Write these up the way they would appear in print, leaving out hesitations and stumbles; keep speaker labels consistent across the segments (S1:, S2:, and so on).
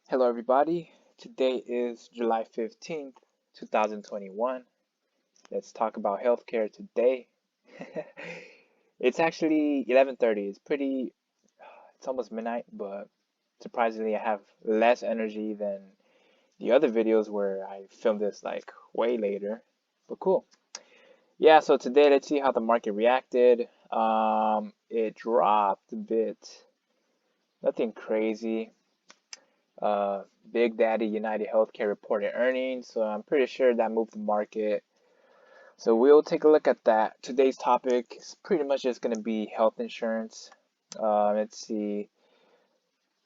S1: Hello, everybody. Today is July 15th, 2021. Let's talk about healthcare today. It's actually 11:30. It's almost midnight, but surprisingly, I have less energy than the other videos where I filmed this like way later. But cool. Yeah, so today let's see how the market reacted. It dropped a bit. Nothing crazy. Uh, Big Daddy UnitedHealthcare reported earnings, so I'm pretty sure that moved the market. So we'll take a look at that. Today's topic is pretty much just going to be health insurance. Let's see.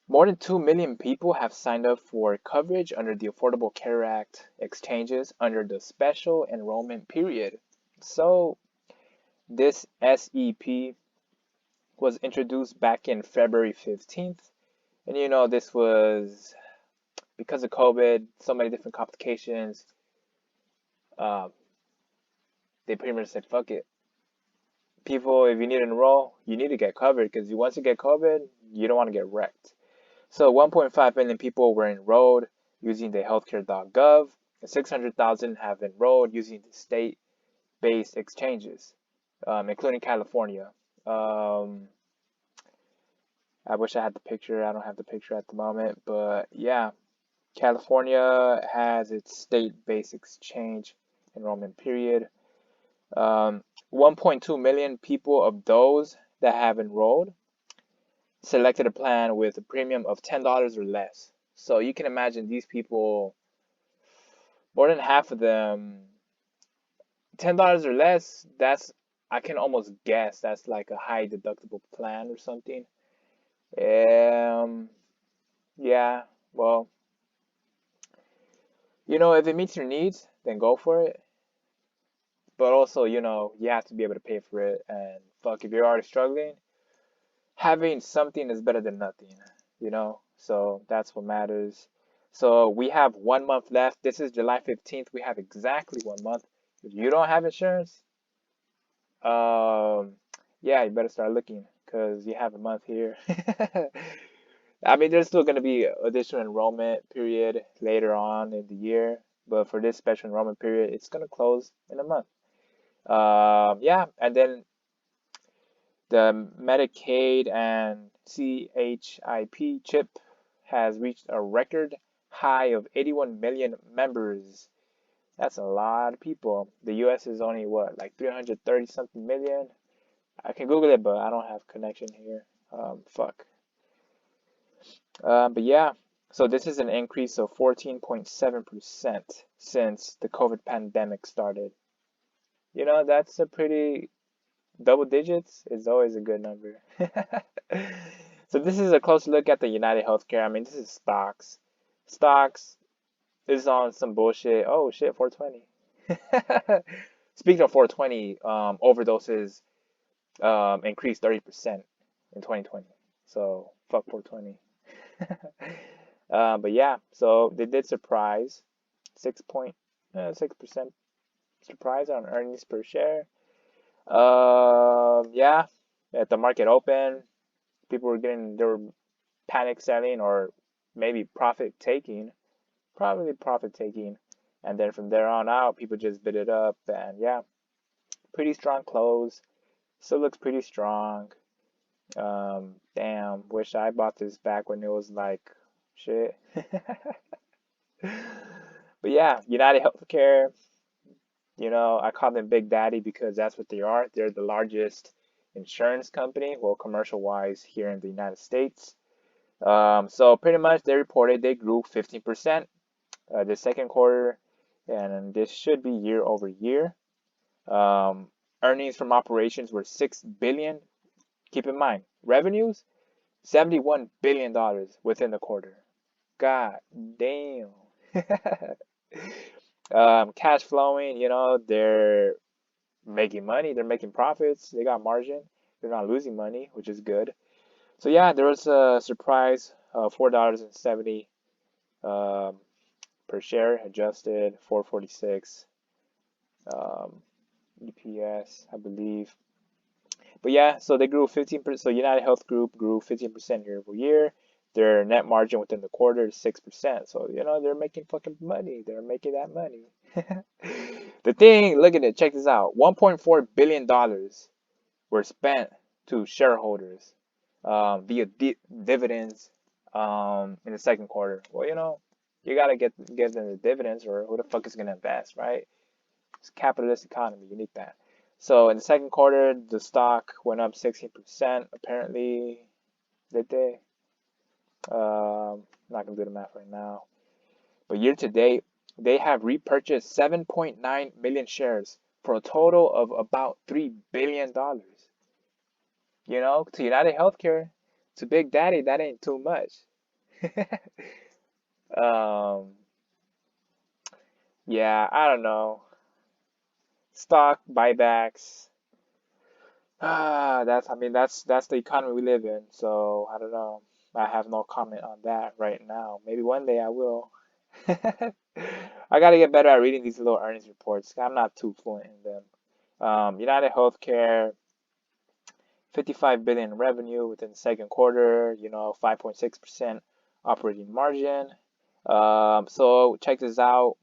S1: More than 2 million people have signed up for coverage under the Affordable Care Act exchanges under the special enrollment period. So this SEP was introduced back in February 15th. And this was because of COVID, so many different complications. Uh, they pretty much said, fuck it. People, if you need to enroll, you need to get covered because once you get COVID, you don't want to get wrecked. So 1.5 million people were enrolled using the healthcare.gov, and 600,000 have enrolled using the state-based exchanges, including California. Um, I wish I had the picture. I don't have the picture at the moment, but yeah, California has its state-based exchange enrollment period. 1.2 million people of those that have enrolled selected a plan with a premium of $10 or less. So you can imagine these people, more than half of them, $10 or less, I can almost guess that's like a high deductible plan or something. Um, yeah, well, if it meets your needs, then go for it. But also, you have to be able to pay for it. And fuck, if you're already struggling, having something is better than nothing, So that's what matters. So we have 1 month left. This is July 15th. We have exactly 1 month. If you don't have insurance, um, yeah, you better start looking because you have a month here. I mean, there's still going to be additional enrollment period later on in the year, but for this special enrollment period, it's going to close in a month. Yeah, and then the Medicaid and CHIP chip has reached a record high of 81 million members. That's a lot of people. The US is only what, like 330 something million? I can Google it, but I don't have connection here. Fuck. But yeah, so this is an increase of 14.7% since the COVID pandemic started. That's a pretty double digits is always a good number. So this is a close look at the United Healthcare. I mean, this is stocks. Stocks is on some bullshit. Oh shit, 420. Speaking of 420, overdoses increased 30% in 2020. So fuck 420. But yeah, so they did surprise 6.6% surprise on earnings per share. Yeah, at the market open, they were panic selling or maybe profit taking, probably profit taking. And then from there on out, people just bid it up. And yeah, pretty strong close. Still looks pretty strong. Damn, wish I bought this back when it was like shit. But yeah, United Healthcare, I call them Big Daddy because that's what they are. They're the largest insurance company, well, commercial wise, here in the United States. So pretty much they reported they grew 15% the second quarter, and this should be year over year. Earnings from operations were 6 billion. Keep in mind, revenues $71 billion within the quarter. God damn. Cash flowing, they're making money, they're making profits, they got margin, they're not losing money, which is good. So yeah, there was a surprise, $4.70 um, per share, adjusted 446 um, EPS, I believe. But yeah, so they grew 15%. So United Health Group grew 15% year over year. Their net margin within the quarter is 6%. So, you know, they're making fucking money. They're making that money. The thing, look at it, check this out. $1.4 billion were spent to shareholders via dividends in the second quarter. Well, you know, you gotta give them the dividends, or who the fuck is gonna invest, right? It's a capitalist economy. You need that. So in the second quarter, the stock went up 16%. Apparently, did they? Not gonna do the math right now. But year to date, they have repurchased 7.9 million shares for a total of about $3 billion. You know, to United Healthcare, to Big Daddy, that ain't too much. um, yeah, I don't know. Stock buybacks. That's I mean that's the economy we live in. So I don't know. I have no comment on that right now. Maybe one day I will. I gotta get better at reading these little earnings reports. I'm not too fluent in them. United Healthcare, 55 billion in revenue within the second quarter. You know, 5.6% operating margin. So check this out.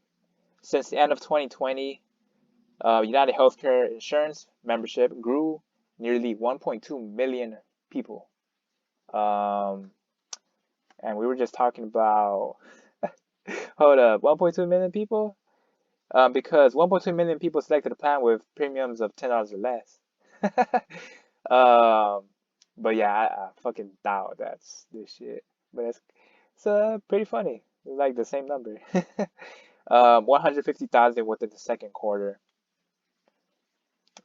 S1: Since the end of 2020, United Healthcare insurance membership grew nearly 1.2 million people. Um, and we were just talking about, hold up, 1.2 million people? Because 1.2 million people selected a plan with premiums of $10 or less. um, but yeah, I fucking doubt that's this shit. But it's pretty funny. It's like the same number. 150,000 within the second quarter.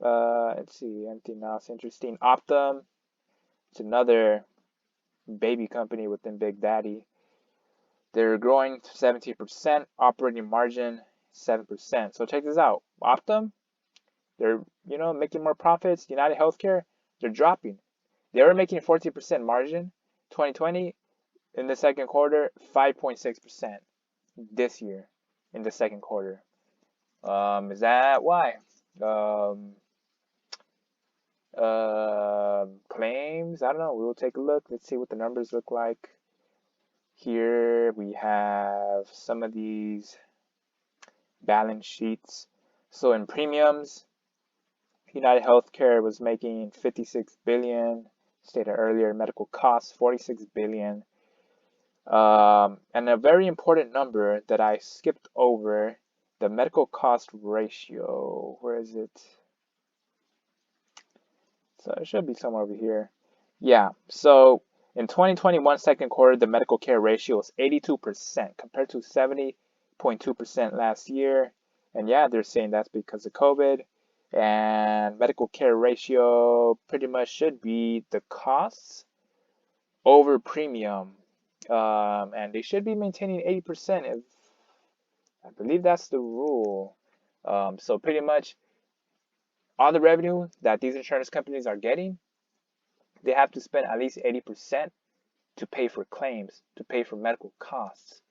S1: Let's see, anything else interesting? Optum, it's another baby company within Big Daddy. They're growing 17%, operating margin 7%. So check this out. Optum, they're, you know, making more profits. United Healthcare, they're dropping. They were making 14% margin 2020. In the second quarter, 5.6% this year in the second quarter. Is that why? Um, Claims, I don't know. We'll take a look. Let's see what the numbers look like. Here we have some of these balance sheets. So in premiums, United Healthcare was making 56 billion. Stated earlier, medical costs 46 billion. And a very important number that I skipped over, the medical cost ratio. Where is it? So it should be somewhere over here. Yeah, so in 2021 second quarter, the medical care ratio was 82% compared to 70.2% last year. And yeah, they're saying that's because of COVID. And medical care ratio pretty much should be the costs over premium. And they should be maintaining 80% if I believe that's the rule. So pretty much all the revenue that these insurance companies are getting, they have to spend at least 80% to pay for claims, to pay for medical costs.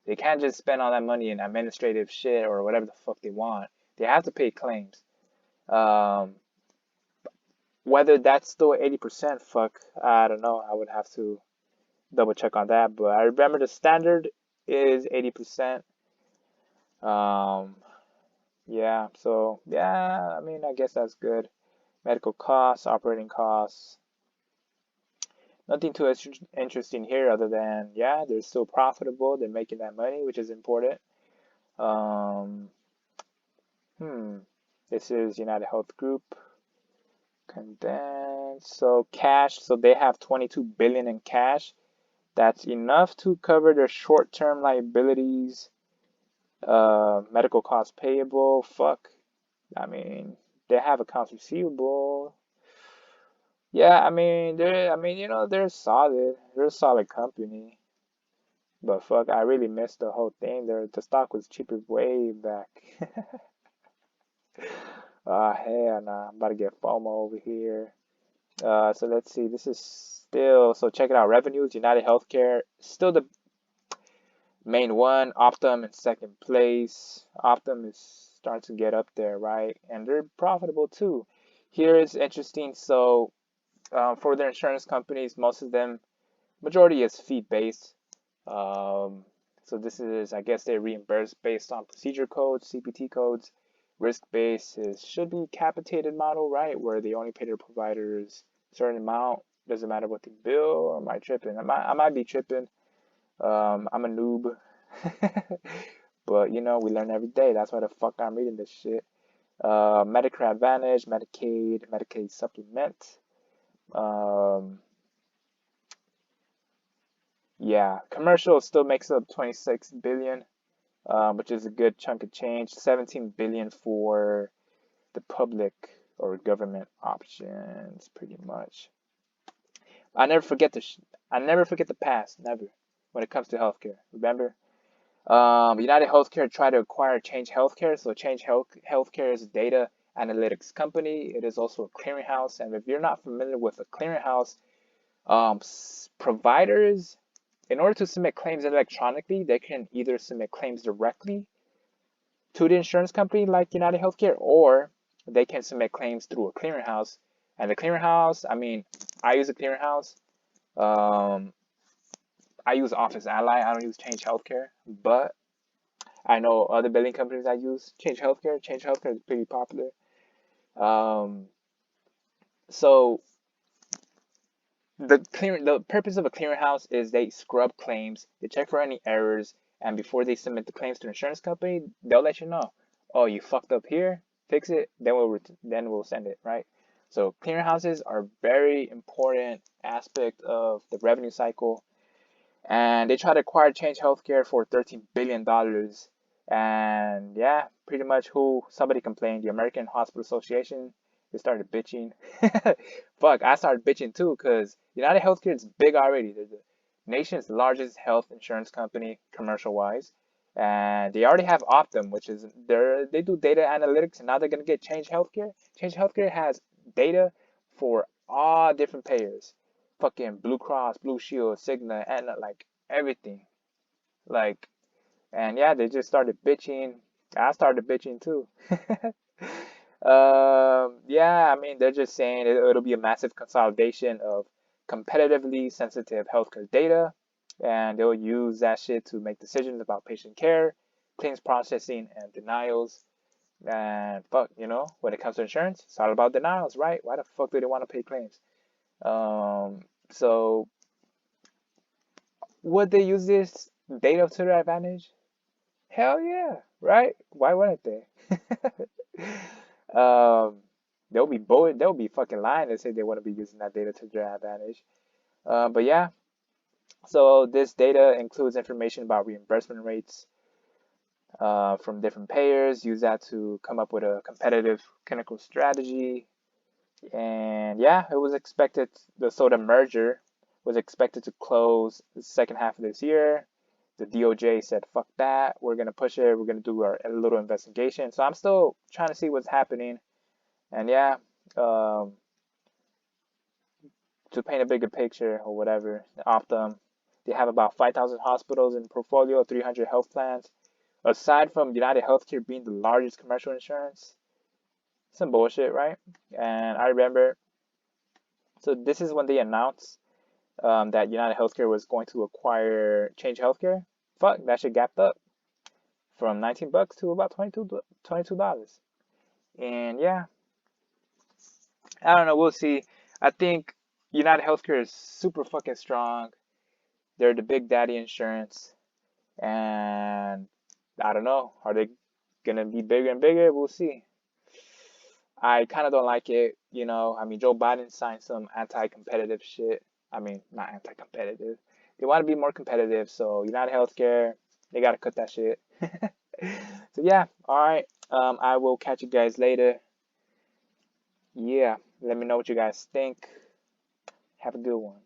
S1: They can't just spend all that money in administrative shit or whatever the fuck they want. They have to pay claims. Whether that's still 80%, fuck, I don't know. I would have to double check on that. But I remember the standard is 80%. Yeah, so yeah, I mean, I guess that's good. Medical costs, operating costs. Nothing too interesting here other than, yeah, they're still profitable. They're making that money, which is important. Um, This is United Health Group. Condensed. So cash, so they have 22 billion in cash. That's enough to cover their short-term liabilities. Medical costs payable. Fuck. I mean, they have accounts receivable. Yeah, you know, they're solid. They're a solid company. But fuck, I really missed the whole thing. The stock was cheaper way back. Hell nah, I'm about to get FOMO over here. So let's see. This is still, so check it out. Revenues, United Healthcare, still the main one. Optum in second place. Optum is starting to get up there, right? And they're profitable too. Here is interesting. So for their insurance companies, most of them Majority is fee-based. Um, so this is, I guess they reimburse based on procedure codes, CPT codes. Risk-based should be capitated model, right? Where they only pay their providers a certain amount. Doesn't matter what they bill, or am I tripping? I might be tripping. I'm a noob. But you know, we learn every day. That's why the fuck I'm reading this shit. Medicare Advantage, Medicaid Supplement. Um, yeah, commercial still makes up 26 billion, which is a good chunk of change. 17 billion for the public or government options, pretty much. I never forget the I never forget the past, never, when it comes to healthcare. Remember, United Healthcare tried to acquire Change Healthcare. So Healthcare is a data analytics company. It is also a clearinghouse. And if you're not familiar with a clearinghouse, providers, in order to submit claims electronically, they can either submit claims directly to the insurance company like United Healthcare, or they can submit claims through a clearinghouse. And the clearinghouse, I mean, I use a clearinghouse. Um, I use Office Ally. I don't use Change Healthcare, but I know other billing companies that use Change Healthcare. Change Healthcare is pretty popular. Um, so the purpose of a clearinghouse is they scrub claims, they check for any errors, and before they submit the claims to the insurance company, they'll let you know. Oh, you fucked up here, fix it, then we'll send it, right? So clearinghouses are very important aspect of the revenue cycle, and they tried to acquire Change Healthcare for $13 billion. And yeah, pretty much who somebody complained, the American Hospital Association, they started bitching. Fuck, I started bitching too, because United Healthcare is big already. They're the nation's largest health insurance company, commercial wise. And they already have Optum, which is they do data analytics, and now they're gonna get Change Healthcare. Change Healthcare has data for all different payers. Fucking Blue Cross, Blue Shield, Cigna, Aetna, like everything. Like, and yeah, they just started bitching. I started bitching too. Yeah, I mean, they're just saying it'll be a massive consolidation of competitively sensitive healthcare data, and they'll use that shit to make decisions about patient care, claims processing, and denials. And fuck, when it comes to insurance, it's all about denials, right? Why the fuck do they want to pay claims? So would they use this data to their advantage? Hell yeah, right? Why wouldn't they? um, they'll be fucking lying to say they want to be using that data to their advantage. But yeah, so this data includes information about reimbursement rates from different payers. Use that to come up with a competitive clinical strategy. And yeah, it was expected, the merger was expected to close the second half of this year. The DOJ said, fuck that, we're going to push it, we're going to do a little investigation. So I'm still trying to see what's happening. And yeah, um, to paint a bigger picture or whatever, Optum, they have about 5,000 hospitals in portfolio, 300 health plans. Aside from United Healthcare being the largest commercial insurance, some bullshit, right? And I remember, so this is when they announced that United Healthcare was going to acquire Change Healthcare. Fuck, that shit gapped up from $19 to about $22. And yeah, I don't know. We'll see. I think United Healthcare is super fucking strong. They're the big daddy insurance, and I don't know. Are they gonna be bigger and bigger? We'll see. I kind of don't like it. I mean, Joe Biden signed some anti-competitive shit. I mean, not anti-competitive. They want to be more competitive, so United Healthcare, they gotta cut that shit. So yeah, all right. I will catch you guys later. Yeah, let me know what you guys think. Have a good one.